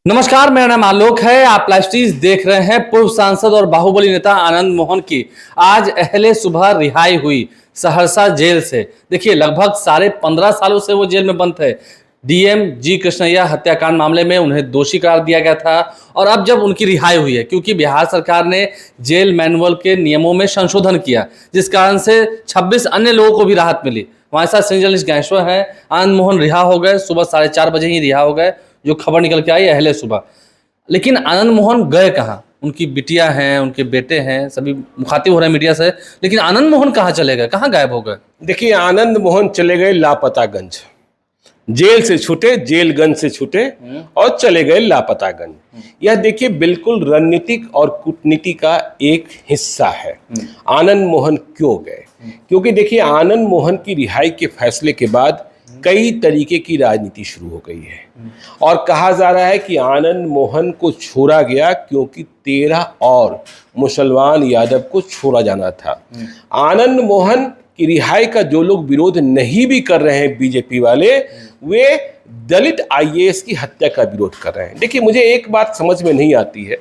नमस्कार, मेरा नाम आलोक है। आप लाइव स्ट्रीज देख रहे हैं। पूर्व सांसद और बाहुबली नेता आनंद मोहन की आज अहले सुबह रिहाई हुई सहरसा जेल से। देखिए, लगभग 15.5 सालों से वो जेल में बंद थे। डीएम जी कृष्णैया हत्याकांड मामले में उन्हें दोषी करार दिया गया था और अब जब उनकी रिहाई हुई है, क्योंकि बिहार सरकार ने जेल मैनुअल के नियमों में संशोधन किया, जिस कारण से 26 अन्य लोगों को भी राहत मिली। हमारे साथ सीनियर जर्नलिस्ट ज्ञानेश्वर हैं। आनंद मोहन रिहा हो गए, सुबह 4:30 बजे ही रिहा हो गए, जो खबर निकल के आई अहले सुबह। लेकिन आनंद मोहन गए कहाँ? उनकी बिटिया हैं, उनके बेटे हैं, सभी मुखातिब हो रहे हैं मीडिया से, लेकिन आनंद मोहन कहाँ चले गए, कहाँ गायब हो गए? देखिए, आनंद मोहन चले गए लापतागंज। जेल से छूटे, जेलगंज से छूटे और चले गए लापतागंज। यह देखिए बिल्कुल रणनीतिक और कूटनीति का एक हिस्सा है। आनंद मोहन क्यों गए? क्योंकि देखिए, आनंद मोहन की रिहाई के फैसले के बाद कई तरीके की राजनीति शुरू हो गई है और कहा जा रहा है कि आनंद मोहन को छोड़ा गया क्योंकि 13 और मुसलमान यादव को छोड़ा जाना था। आनंद मोहन की रिहाई का जो लोग विरोध नहीं भी कर रहे हैं, बीजेपी वाले, वे दलित आईएएस की हत्या का विरोध कर रहे हैं। देखिए, मुझे एक बात समझ में नहीं आती है,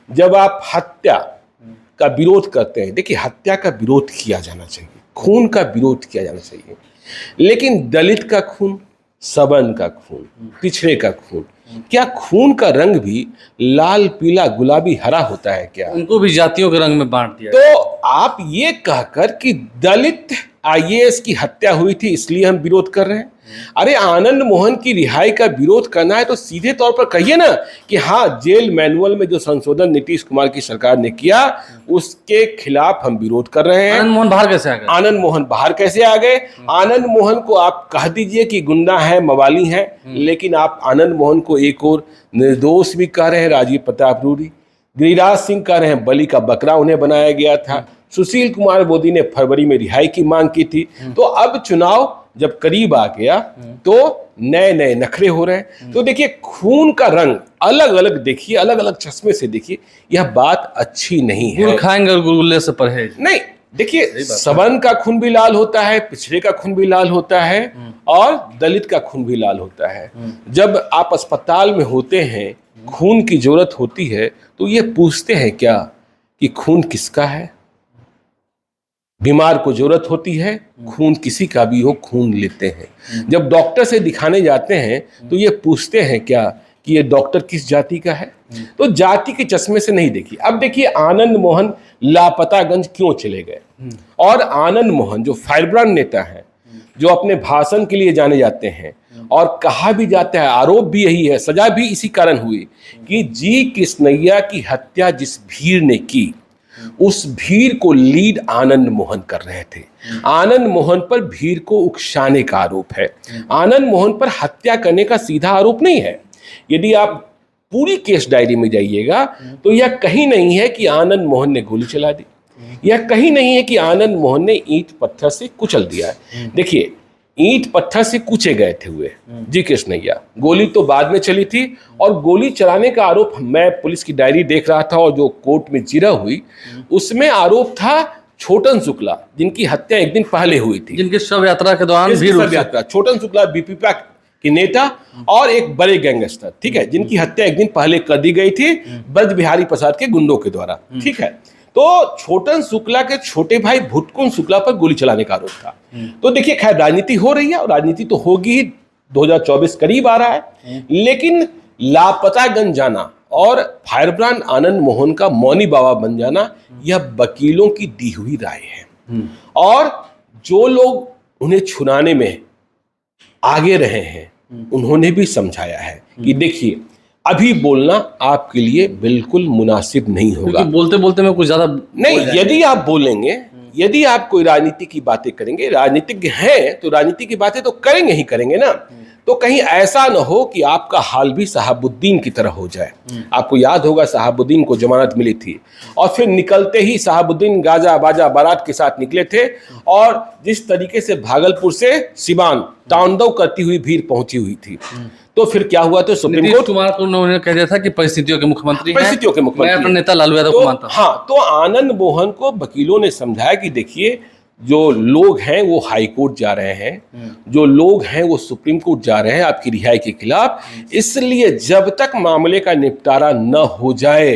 जब आप हत्या का विरोध करते हैं, देखिए हत्या का विरोध किया जाना चाहिए, खून का विरोध किया जाना चाहिए, लेकिन दलित का खून, सवर्ण का खून, पिछड़े का खून, क्या खून का रंग भी लाल, पीला, गुलाबी, हरा होता है क्या? उनको भी जातियों के रंग में बांट दिया। तो आप ये कहकर कि दलित आईएएस की हत्या हुई थी इसलिए हम विरोध कर रहे हैं। अरे, आनंद मोहन की रिहाई का विरोध करना है तो सीधे तौर पर कहिए ना कि हाँ, जेल मैनुअल में जो संशोधन नीतीश कुमार की सरकार ने किया उसके खिलाफ हम विरोध कर रहे हैं। आनंद मोहन बाहर कैसे आ गए? आनंद मोहन बाहर कैसे आ गए? आनंद मोहन को आप कह दीजिए कि गुंडा है, मवाली है, लेकिन आप आनंद मोहन को एक और निर्दोष भी कह रहे हैं। राजीव प्रताप रूडी, गिरिराज सिंह कह रहे हैं बलि का बकरा उन्हें बनाया गया था। सुशील कुमार मोदी ने फरवरी में रिहाई की मांग की थी। तो अब चुनाव जब करीब आ गया तो नए नए नखरे हो रहे हैं। तो देखिए, खून का रंग अलग अलग देखिए, अलग अलग चश्मे से देखिए, यह बात अच्छी नहीं है। गुड़ खाएंगे और गुलगुले से परहेज नहीं। देखिए, सवर्ण का खून भी लाल होता है, पिछड़े का खून भी लाल होता है और दलित का खून भी लाल होता है। जब आप अस्पताल में होते हैं, खून की जरूरत होती है, तो ये पूछते हैं क्या कि खून किसका है? बीमार को जरूरत होती है, खून किसी का भी हो, खून लेते हैं। जब डॉक्टर से दिखाने जाते हैं तो ये पूछते हैं क्या कि ये डॉक्टर किस जाति का है? तो जाति के चश्मे से नहीं देखिए। अब देखिए, आनंद मोहन लापतागंज क्यों चले गए? और आनंद मोहन जो फायरब्रांड नेता है, जो अपने भाषण के लिए जाने जाते हैं और कहा भी जाता है, आरोप भी यही है, सजा भी इसी कारण हुई कि जी कृष्णैया की हत्या जिस भीड़ ने की, उस भीड़ को लीड आनंद मोहन कर रहे थे। आनंद मोहन पर भीड़ को उकसाने का आरोप है। आनंद मोहन पर हत्या करने का सीधा आरोप नहीं है। यदि आप पूरी केस डायरी में जाइएगा तो यह कहीं नहीं है कि आनंद मोहन ने गोली चला दी, यह कहीं नहीं है कि आनंद मोहन ने ईंट पत्थर से कुचल दिया है। देखिए, ईंट पत्थर से कूचे गए थे हुए जी कृष्णैया, गोली तो बाद में चली थी और गोली चलाने का आरोप, मैं पुलिस की डायरी देख रहा था और जो कोर्ट में जिरा हुई उसमें आरोप था छोटन शुक्ला, जिनकी हत्या एक दिन पहले हुई थी, जिनके शव यात्रा के दौरान छोटन शुक्ला बीपीपा के नेता और एक बड़े गैंगस्टर, ठीक है, जिनकी हत्या एक दिन पहले कर दी गई थी ब्रज बिहारी प्रसाद के गुंडों के द्वारा, ठीक है। तो छोटन शुक्ला के छोटे भाई भुटकुंड शुक्ला पर गोली चलाने का आरोप था। तो देखिए, खैर राजनीति हो रही है और राजनीति तो होगी ही, 2024 करीब आ रहा है, लेकिन लापतागंज जाना और फायरब्रांड आनंद मोहन का मौनी बाबा बन जाना, यह वकीलों की दी हुई राय है। और जो लोग उन्हें छुड़ाने में आगे रहे हैं उन्होंने भी समझाया है कि देखिए, अभी बोलना आपके लिए बिल्कुल मुनासिब नहीं होगा। बोलते बोलते में कुछ ज्यादा नहीं, यदि आप बोलेंगे, यदि आप कोई राजनीति की बातें करेंगे, राजनीतिज्ञ हैं तो राजनीति की बातें तो करेंगे ही करेंगे ना, तो कहीं ऐसा न हो कि आपका हाल भी शहाबुद्दीन की तरह हो जाए। आपको याद होगा शहाबुद्दीन को जमानत मिली थी और फिर निकलते ही शहाबुद्दीन गाजा बाजा बारात के साथ निकले थे और जिस तरीके से भागलपुर से सिवान तांडव करती हुई भीड़ पहुंची हुई थी, तो फिर क्या हुआ? तो सुप्रीम कोर्ट कुमार को उन्होंने कह दिया था कि परिस्थितियों के मुख्यमंत्री, परिस्थितियों के मुख्यमंत्री, मैं अपने नेता लालू यादव को मानता हूं। हाँ, तो आनंद मोहन को वकीलों ने समझाया कि देखिए, जो लोग हैं वो हाई कोर्ट जा रहे हैं, जो लोग हैं वो सुप्रीम कोर्ट जा रहे हैं आपकी रिहाई के खिलाफ। इसलिए जब तक मामले का निपटारा न हो जाए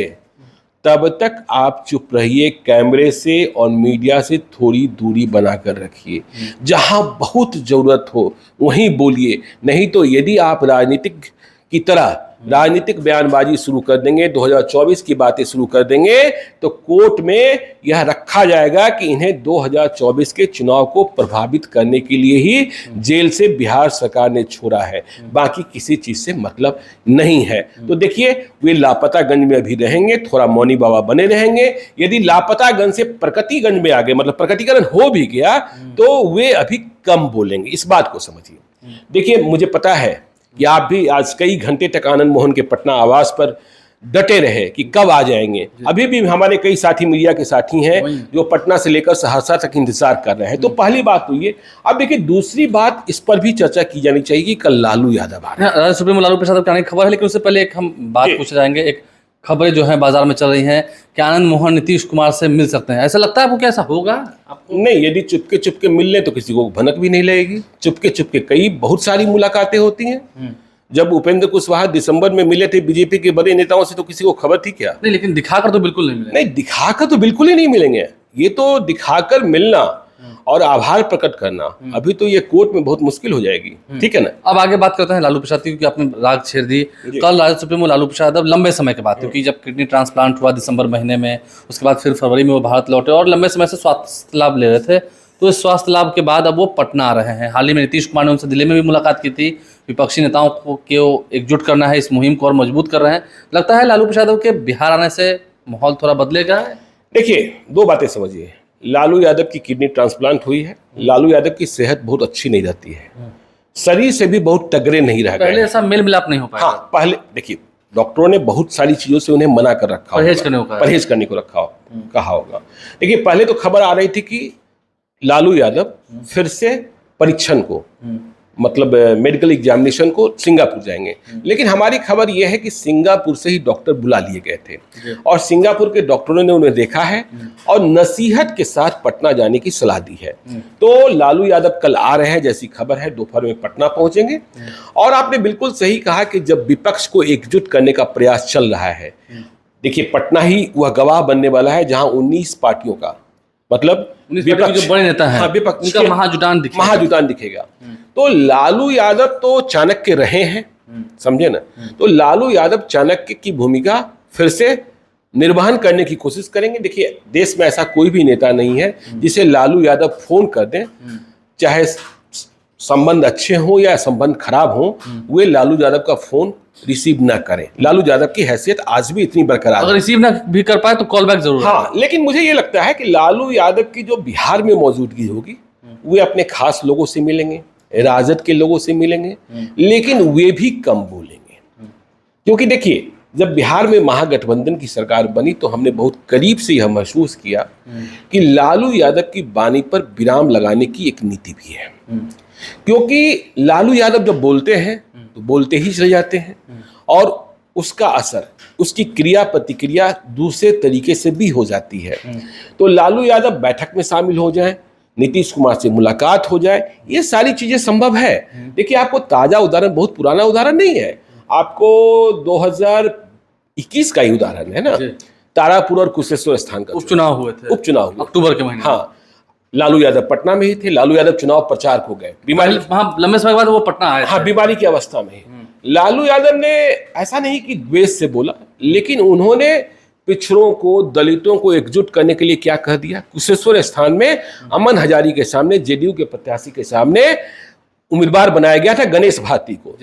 तब तक आप चुप रहिए, कैमरे से और मीडिया से थोड़ी दूरी बनाकर रखिए। जहां बहुत जरूरत हो वहीं बोलिए, नहीं तो यदि आप राजनीतिक की तरह राजनीतिक बयानबाजी शुरू कर देंगे, 2024 की बातें शुरू कर देंगे, तो कोर्ट में यह रखा जाएगा कि इन्हें 2024 के चुनाव को प्रभावित करने के लिए ही जेल से बिहार सरकार ने छोड़ा है, बाकी किसी चीज से मतलब नहीं है। तो देखिए वे लापतागंज में अभी रहेंगे, थोड़ा मौनी बाबा बने रहेंगे। यदि लापतागंज से प्रकटीगंज में आ गए, मतलब प्रकटीकरण हो भी गया, तो वे अभी कम बोलेंगे, इस बात को समझिए। देखिए मुझे पता है कि आप भी आज कई घंटे तक आनंद मोहन के पटना आवास पर डटे रहे कि कब आ जाएंगे। अभी भी हमारे कई साथी, मीडिया के साथी हैं जो पटना से लेकर सहरसा तक इंतजार कर रहे हैं। तो पहली बात तो ये। अब देखिए दूसरी बात, इस पर भी चर्चा की जानी चाहिए कि कल लालू यादव आ रहे हैं। राज्य सुप्रीमो लालू प्रसाद के आने की खबर है, लेकिन उससे पहले एक हम बात पूछ जाएंगे। एक खबरें जो है बाजार में चल रही हैं कि आनंद मोहन नीतीश कुमार से मिल सकते हैं, ऐसा लगता है आपको? क्या ऐसा होगा आपको? नहीं, यदि चुपके चुपके मिल लें तो किसी को भनक भी नहीं लगेगी। चुपके चुपके कई बहुत सारी मुलाकातें होती हैं। जब उपेंद्र कुशवाहा दिसंबर में मिले थे बीजेपी के बड़े नेताओं से, तो किसी को खबर थी क्या? नहीं, लेकिन दिखाकर तो बिल्कुल नहीं मिलेंगे। नहीं, दिखाकर तो बिल्कुल ही नहीं मिलेंगे। ये तो दिखाकर मिलना और आभार प्रकट करना, अभी तो ये कोर्ट में बहुत मुश्किल हो जाएगी। ठीक है ना। अब आगे बात करते हैं लालू प्रसाद की, क्योंकि आपने राग छेड़ दी। कल राज्य सुप्रीमो लालू प्रसाद अब लंबे समय के बाद, क्योंकि जब किडनी ट्रांसप्लांट हुआ दिसंबर महीने में, उसके बाद फिर फरवरी में वो भारत लौटे और लंबे समय से स्वास्थ्य लाभ ले रहे थे। तो इस स्वास्थ्य लाभ के बाद अब वो पटना आ रहे हैं। हाल ही में नीतीश कुमार ने उनसे दिल्ली में भी मुलाकात की थी। विपक्षी नेताओं को एकजुट करना है, इस मुहिम को और मजबूत कर रहे हैं। लगता है लालू प्रसाद के बिहार आने से माहौल थोड़ा बदलेगा। देखिए दो बातें समझिए। लालू यादव की किडनी ट्रांसप्लांट हुई है। लालू यादव की सेहत बहुत अच्छी नहीं रहती है, शरीर से भी बहुत तगड़े नहीं रह गए। पहले ऐसा मेल मिलाप नहीं हो पाया। हाँ, पहले देखिए डॉक्टरों ने बहुत सारी चीजों से उन्हें मना कर रखा, परहेज करने को कहा होगा। देखिए पहले तो खबर आ रही थी कि लालू यादव फिर से परीक्षण को, मतलब मेडिकल एग्जामिनेशन को सिंगापुर जाएंगे। लेकिन हमारी खबर यह है कि सिंगापुर से ही डॉक्टर बुला लिए गए थे और सिंगापुर के डॉक्टरों ने उन्हें देखा है और नसीहत के साथ पटना जाने की सलाह दी है। तो लालू यादव कल आ रहे हैं, जैसी खबर है दोपहर में पटना पहुंचेंगे। और आपने बिल्कुल सही कहा कि जब विपक्ष को एकजुट करने का प्रयास चल रहा है, देखिए पटना ही वह गवाह बनने वाला है जहां 19 पार्टियों का, मतलब विपक्ष जो बड़े नेता हैं, विपक्ष का महाजुटान दिखेगा। तो लालू यादव तो चाणक्य रहे हैं, समझे ना। तो लालू यादव चाणक्य की भूमिका फिर से निर्वहन करने की कोशिश करेंगे। देखिए देश में ऐसा कोई भी नेता नहीं है जिसे लालू यादव फोन कर दें, चाहे संबंध अच्छे हो या संबंध खराब हो, वे लालू यादव का फोन रिसीव ना करें। लालू यादव की हैसियत आज भी इतनी बरकरार है। अगर रिसीव ना भी कर पाए तो कॉल बैक जरूर। हाँ, लेकिन मुझे ये लगता है कि लालू यादव की जो बिहार में मौजूदगी होगी, वे अपने खास लोगों से मिलेंगे, राजद के लोगों से मिलेंगे, लेकिन वे भी कम बोलेंगे। क्योंकि देखिए जब बिहार में महागठबंधन की सरकार बनी तो हमने बहुत करीब से यह महसूस किया कि लालू यादव की वाणी पर विराम लगाने की एक नीति भी है। क्योंकि लालू यादव जब बोलते हैं तो बोलते ही चले जाते हैं और उसका असर, उसकी क्रिया प्रतिक्रिया दूसरे तरीके से भी हो जाती है। तो लालू यादव बैठक में शामिल हो जाएं, नीतीश कुमार से मुलाकात हो जाए, ये सारी चीजें संभव है। देखिए आपको ताजा उदाहरण, बहुत पुराना उदाहरण नहीं है, आपको 2021 का ही उदाहरण है ना, तारापुर और कुशेश्वर स्थान का उपचुनाव हुए थे, अक्टूबर के महीने। हाँ, लालू यादव पटना में ही थे। लालू यादव चुनाव प्रचार को गए, बीमारी, लंबे समय के बाद वो पटना आए। हाँ, बीमारी की अवस्था में। लालू यादव ने ऐसा नहीं कि द्वेष से बोला, लेकिन उन्होंने पिछड़ों को, दलितों को एकजुट करने के लिए क्या कह दिया। कुशेश्वर स्थान में अमन हजारी के सामने, जेडीयू के प्रत्याशी के सामने उम्मीदवार बनाया गया था गणेश भारती को।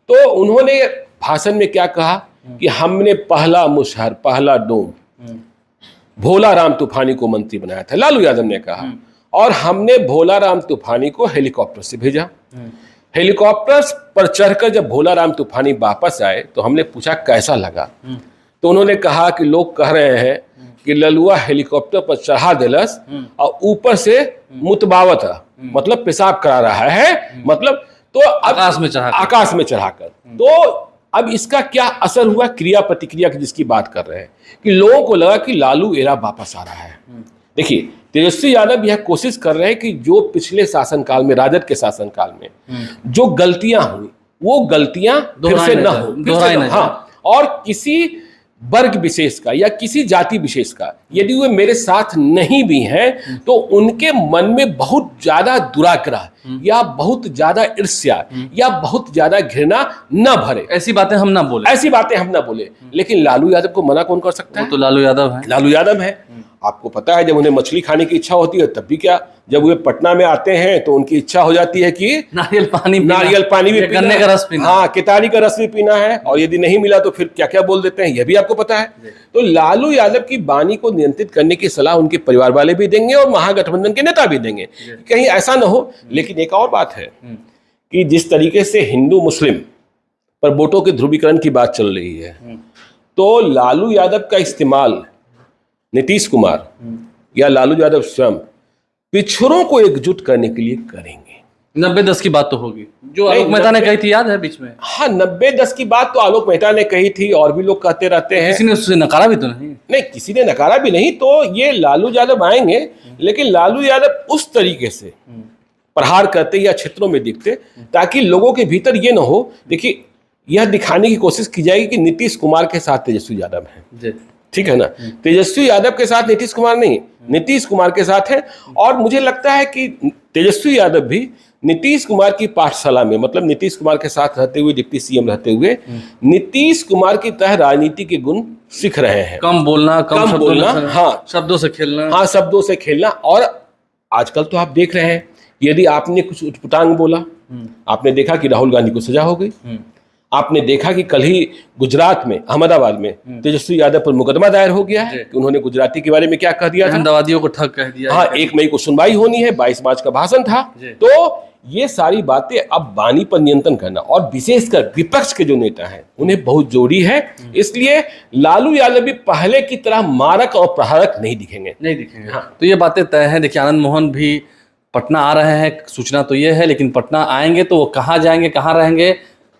तो उन्होंने भाषण में क्या कहा कि हमने पहला मुशहर, पहला डोम भोला राम तूफानी को मंत्री बनाया था, लालू यादव ने कहा। और हमने भोला राम तूफानी को हेलीकॉप्टर से भेजा। हेलीकॉप्टर पर चढ़कर जब भोला राम तूफानी वापस आए तो हमने पूछा कैसा लगा। तो उन्होंने कहा कि लोग कह रहे हैं कि ललुआ हेलीकॉप्टर पर चढ़ा दिलस और ऊपर से मुतबावत, मतलब पेशाब करा रहा है, मतलब तो आकाश में चढ़ाकर। तो अब इसका क्या असर हुआ क्रिया प्रतिक्रिया की जिसकी बात कर रहे हैं, कि लोगों को लगा कि लालू एरा वापस आ रहा है। देखिए तेजस्वी यादव यह कोशिश कर रहे हैं कि जो पिछले शासनकाल में, राजद के शासनकाल में जो गलतियां हुई वो गलतियां फिर से न हो, हाँ, और किसी वर्ग विशेष का या किसी जाति विशेष का यदि वे मेरे साथ नहीं भी हैं तो उनके मन में बहुत ज्यादा दुराग्रह या बहुत ज्यादा ईर्ष्या या बहुत ज्यादा घृणा न भरे। ऐसी बातें हम ना बोले, ऐसी बातें हम ना बोले। लेकिन लालू यादव को मना कौन कर सकता है? तो लालू यादव है। लालू यादव है। आपको पता है जब उन्हें मछली खाने की इच्छा होती है तब भी क्या, जब वे पटना में आते हैं तो उनकी इच्छा हो जाती है कि नारियल पानी भी पीना, गन्ने का रस पीना, हाँ, केतारी का रस भी पीना है, और यदि नहीं मिला तो फिर क्या क्या बोल देते हैं, यह भी आपको पता है। तो लालू यादव की वाणी को नियंत्रित करने की सलाह उनके परिवार वाले भी देंगे और महागठबंधन के नेता भी देंगे, कहीं ऐसा ना हो। लेकिन एक और बात है कि जिस तरीके से हिंदू मुस्लिम पर वोटों के ध्रुवीकरण की बात चल रही है, तो लालू यादव का इस्तेमाल नीतीश कुमार या लालू यादव स्वयं पिछड़ों को एकजुट करने के लिए करेंगे। 90-10 की बात तो होगी, जो आलोक मेहता ने कही थी, याद है बीच में? हाँ, 90-10 की बात तो आलोक मेहता ने कही थी और भी लोग कहते रहते हैं। किसी ने उससे नकारा भी तो नहीं किसी ने नकारा भी नहीं। तो ये लालू यादव आएंगे, लेकिन लालू यादव उस तरीके से प्रहार करते या क्षेत्रों में दिखते ताकि लोगों के भीतर ये ना हो। देखिए, यह दिखाने की कोशिश की जाएगी कि नीतीश कुमार के साथ तेजस्वी यादव है, ठीक है ना। तेजस्वी यादव के साथ नीतीश कुमार नहीं, नीतीश कुमार के साथ है। और मुझे लगता है कि तेजस्वी यादव भी नीतीश कुमार की पाठशाला में, मतलब नीतीश कुमार के साथ रहते हुए, डिप्टी सीएम रहते हुए, नीतीश कुमार की तरह राजनीति के गुण सीख रहे हैं। कम बोलना, कम बोलना, हाँ, शब्दों से खेलना, हाँ, शब्दों से खेलना। और आजकल तो आप देख रहे हैं, यदि आपने कुछ उटपटांग बोला, आपने देखा कि राहुल गांधी को सजा हो गई। आपने देखा कि कल ही गुजरात में, अहमदाबाद में तेजस्वी यादव पर मुकदमा दायर हो गया है कि उन्होंने गुजराती के बारे में क्या कह दिया था, अहमदाबादियों को ठग कह दिया। हाँ, 1 मई को सुनवाई होनी है, 22 मार्च का भाषण था। तो ये सारी बातें अब वाणी पर नियंत्रण करना, और विशेषकर विपक्ष के जो नेता हैं उन्हें बहुत जरूरी है। इसलिए लालू यादव भी पहले की तरह मारक और प्रहारक नहीं दिखेंगे। हाँ, तो ये बातें तय हैं। देखिए, आनंद मोहन भी पटना आ रहे हैं, सूचना तो ये है, लेकिन पटना आएंगे तो वो कहाँ जाएंगे, कहाँ रहेंगे?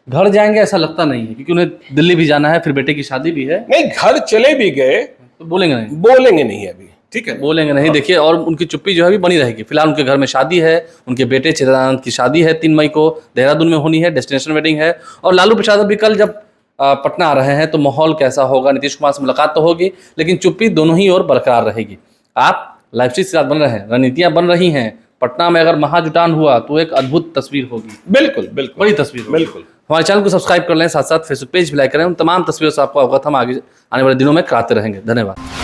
घर जाएंगे ऐसा लगता नहीं है, क्योंकि उन्हें दिल्ली भी जाना है, फिर बेटे की शादी भी है। नहीं, घर चले भी गए तो बोलेंगे नहीं अभी, ठीक है, बोलेंगे नहीं। देखिए, और उनकी चुप्पी जो है भी बनी रहेगी। फिलहाल उनके घर में शादी है, उनके बेटे चिदानंद की शादी है, 3 मई को देहरादून में होनी है, डेस्टिनेशन वेडिंग है। और लालू प्रसाद भी कल जब पटना आ रहे हैं तो माहौल कैसा होगा, नीतीश कुमार से मुलाकात तो होगी, लेकिन चुप्पी दोनों ही ओर बरकरार रहेगी। आप लाइव स्ट्रीम के साथ बन रहे हैं, रणनीतियां बन रही हैं। पटना में अगर महाजुटान हुआ तो एक अद्भुत तस्वीर होगी। बिल्कुल, बड़ी तस्वीर, बिल्कुल। हमारे चैनल को सब्सक्राइब कर लें, साथ साथ फेसबुक पेज भी लाइक करें। उन तमाम तस्वीरों से आपको अवगत हम आगे आने वाले दिनों में कराते रहेंगे। धन्यवाद।